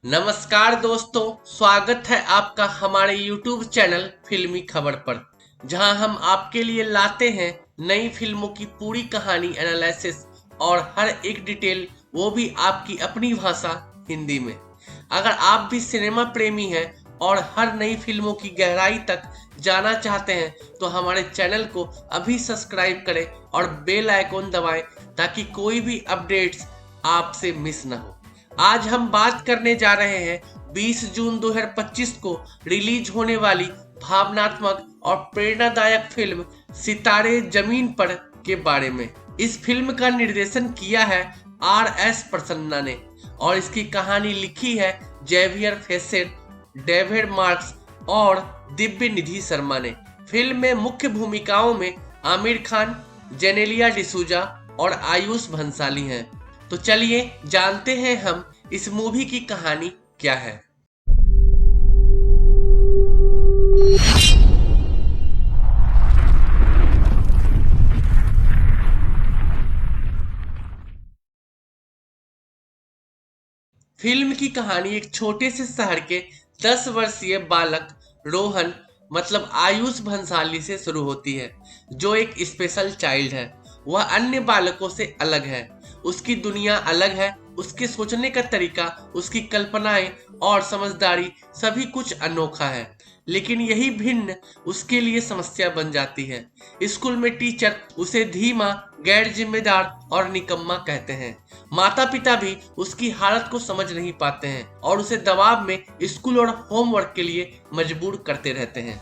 नमस्कार दोस्तों, स्वागत है आपका हमारे YouTube चैनल फिल्मी खबर पर, जहां हम आपके लिए लाते हैं नई फिल्मों की पूरी कहानी एनालिसिस और हर एक डिटेल, वो भी आपकी अपनी भाषा हिंदी में। अगर आप भी सिनेमा प्रेमी हैं और हर नई फिल्मों की गहराई तक जाना चाहते हैं तो हमारे चैनल को अभी सब्सक्राइब करें और बेल आइकॉन दबाएं ताकि कोई भी अपडेट्स आपसे मिस ना हो। आज हम बात करने जा रहे हैं 20 जून 2025 को रिलीज होने वाली भावनात्मक और प्रेरणादायक फिल्म सितारे जमीन पर के बारे में। इस फिल्म का निर्देशन किया है RS प्रसन्ना ने और इसकी कहानी लिखी है जेवियर फेसेट, डेविड मार्क्स और दिव्य निधि शर्मा ने। फिल्म में मुख्य भूमिकाओं में आमिर खान, जेनेलिया डिसूजा और आयुष भंसाली हैं। तो चलिए जानते हैं हम इस मूवी की कहानी क्या है। फिल्म की कहानी एक छोटे से शहर के 10 वर्षीय बालक रोहन मतलब आयुष भंसाली से शुरू होती है, जो एक स्पेशल चाइल्ड है। वह अन्य बालकों से अलग है, उसकी दुनिया अलग है, उसके सोचने का तरीका, उसकी कल्पनाएं और समझदारी सभी कुछ अनोखा है। लेकिन यही भिन्न उसके लिए समस्या बन जाती है। स्कूल में टीचर उसे धीमा, गैर जिम्मेदार और निकम्मा कहते हैं। माता पिता भी उसकी हालत को समझ नहीं पाते हैं और उसे दबाव में स्कूल और होमवर्क के लिए मजबूर करते रहते हैं।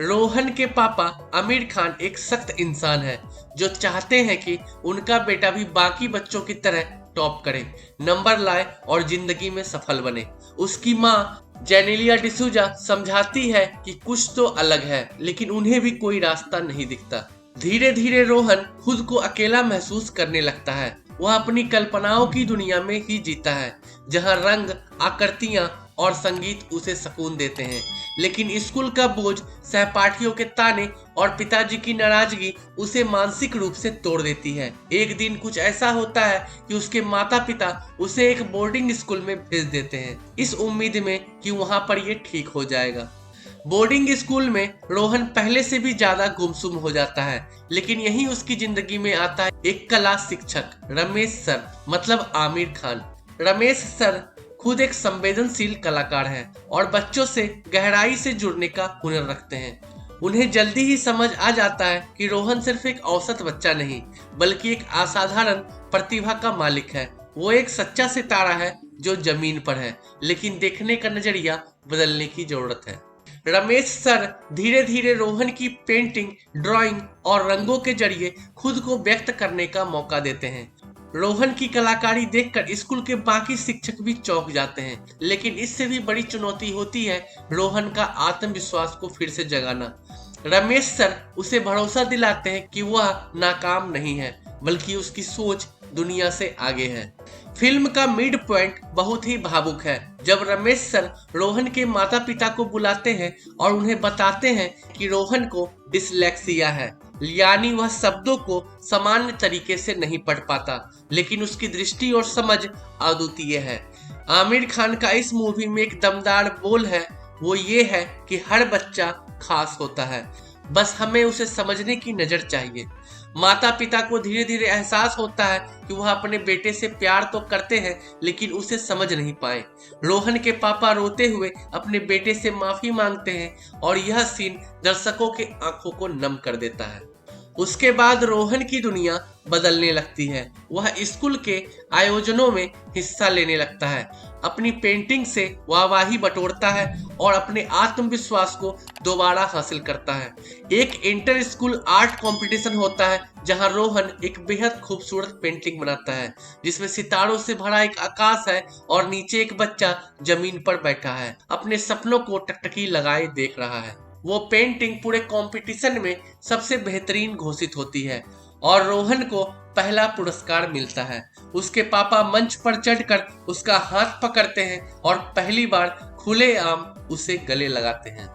रोहन के पापा आमिर खान एक सख्त इंसान है जो चाहते हैं कि उनका बेटा भी बाकी बच्चों की तरह टॉप करे, नंबर लाए और जिंदगी में सफल बने। उसकी माँ जेनेलिया डिसूजा समझाती है कि कुछ तो अलग है, लेकिन उन्हें भी कोई रास्ता नहीं दिखता। धीरे धीरे रोहन खुद को अकेला महसूस करने लगता है। वह अपनी कल्पनाओं की दुनिया में ही जीता है, जहां रंग, आकृतियां और संगीत उसे सुकून देते हैं। लेकिन स्कूल का बोझ, सहपाठियों के ताने और पिताजी की नाराजगी उसे मानसिक रूप से तोड़ देती है। एक दिन कुछ ऐसा होता है कि उसके माता पिता उसे एक बोर्डिंग स्कूल में भेज देते हैं, इस उम्मीद में कि वहां पर ये ठीक हो जाएगा। बोर्डिंग स्कूल में रोहन पहले से भी ज्यादा गुमसुम हो जाता है, लेकिन यही उसकी जिंदगी में आता है एक कला शिक्षक रमेश सर मतलब आमिर खान। रमेश सर खुद एक संवेदनशील कलाकार हैं और बच्चों से गहराई से जुड़ने का हुनर रखते हैं। उन्हें जल्दी ही समझ आ जाता है कि रोहन सिर्फ एक औसत बच्चा नहीं, बल्कि एक असाधारण प्रतिभा का मालिक है। वो एक सच्चा सितारा है जो जमीन पर है, लेकिन देखने का नजरिया बदलने की जरूरत है। रमेश सर धीरे धीरे रोहन की पेंटिंग, ड्राइंग और रंगों के जरिए खुद को व्यक्त करने का मौका देते हैं। रोहन की कलाकारी देखकर स्कूल के बाकी शिक्षक भी चौंक जाते हैं, लेकिन इससे भी बड़ी चुनौती होती है रोहन का आत्मविश्वास को फिर से जगाना। रमेश सर उसे भरोसा दिलाते हैं कि वह नाकाम नहीं है, बल्कि उसकी सोच दुनिया से आगे है। फिल्म का मिड पॉइंट बहुत ही भावुक है, जब रमेश सर रोहन के माता पिता को बुलाते हैं और उन्हें बताते हैं कि रोहन को डिसलेक्सिया है, यानी वह शब्दों को सामान्य तरीके से नहीं पढ़ पाता, लेकिन उसकी दृष्टि और समझ अद्वितीय है। आमिर खान का इस मूवी में एक दमदार बोल है, वो ये है कि हर बच्चा खास होता है, बस हमें उसे समझने की नजर चाहिए। माता पिता को धीरे धीरे एहसास होता है कि वह अपने बेटे से प्यार तो करते हैं, लेकिन उसे समझ नहीं पाए। रोहन के पापा रोते हुए अपने बेटे से माफी मांगते हैं और यह सीन दर्शकों के आंखों को नम कर देता है। उसके बाद रोहन की दुनिया बदलने लगती है। वह स्कूल के आयोजनों में हिस्सा लेने लगता है, अपनी पेंटिंग से वाहवाही बटोरता है और अपने आत्मविश्वास को दोबारा हासिल करता है। एक इंटर स्कूल आर्ट कंपटीशन होता है, जहां रोहन एक बेहद खूबसूरत पेंटिंग बनाता है, जिसमें सितारों से भरा एक आकाश है और नीचे एक बच्चा जमीन पर बैठा है, अपने सपनों को टकटकी लगाए देख रहा है। वो पेंटिंग पूरे कंपटीशन में सबसे बेहतरीन घोषित होती है और रोहन को पहला पुरस्कार मिलता है। उसके पापा मंच पर चढ़कर उसका हाथ पकड़ते हैं और पहली बार खुलेआम उसे गले लगाते हैं।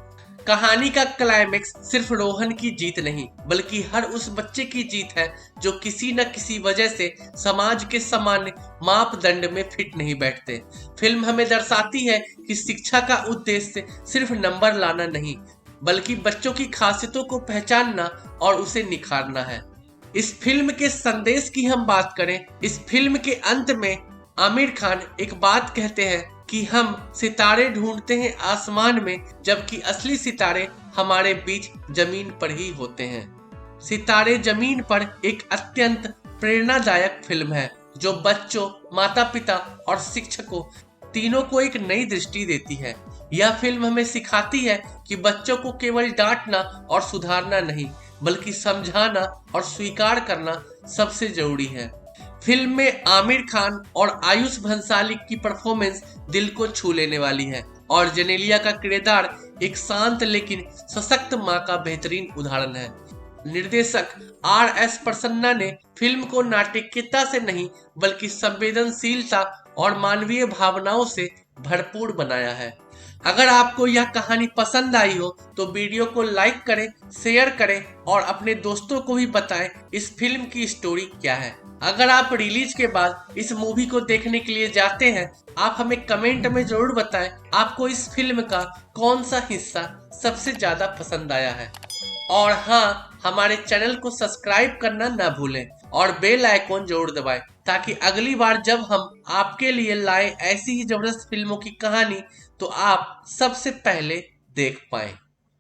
कहानी का क्लाइमेक्स सिर्फ रोहन की जीत नहीं बल्कि हर उस बच्चे की जीत है जो किसी न किसी वजह से समाज के सामान्य मापदंड में फिट नहीं बैठते। फिल्म हमें दर्शाती है कि शिक्षा का उद्देश्य सिर्फ नंबर लाना नहीं बल्कि बच्चों की खासियतों को पहचानना और उसे निखारना है। इस फिल्म के संदेश की हम बात करें, इस फिल्म के अंत में आमिर खान एक बात कहते हैं कि हम सितारे ढूंढते हैं आसमान में जबकि असली सितारे हमारे बीच जमीन पर ही होते हैं। सितारे जमीन पर एक अत्यंत प्रेरणादायक फिल्म है जो बच्चों, माता पिता और शिक्षकों तीनों को एक नई दृष्टि देती है। यह फिल्म हमें सिखाती है कि बच्चों को केवल डांटना और सुधारना नहीं बल्कि समझाना और स्वीकार करना सबसे जरूरी है। फिल्म में आमिर खान और आयुष भंसाली की परफॉर्मेंस दिल को छू लेने वाली है और जेनेलिया का किरदार एक शांत लेकिन सशक्त मां का बेहतरीन उदाहरण है। निर्देशक RS प्रसन्ना ने फिल्म को नाटकीयता से नहीं बल्कि संवेदनशीलता और मानवीय भावनाओं से भरपूर बनाया है। अगर आपको यह कहानी पसंद आई हो तो वीडियो को लाइक करें, शेयर करें और अपने दोस्तों को भी बताएं इस फिल्म की स्टोरी क्या है। अगर आप रिलीज के बाद इस मूवी को देखने के लिए जाते हैं, आप हमें कमेंट में जरूर बताएं आपको इस फिल्म का कौन सा हिस्सा सबसे ज्यादा पसंद आया है। और हाँ, हमारे चैनल को सब्सक्राइब करना ना भूलें और बेल आइकॉन जरूर दबाएं ताकि अगली बार जब हम आपके लिए लाएं ऐसी ही जबरदस्त फिल्मों की कहानी तो आप सबसे पहले देख पाएं।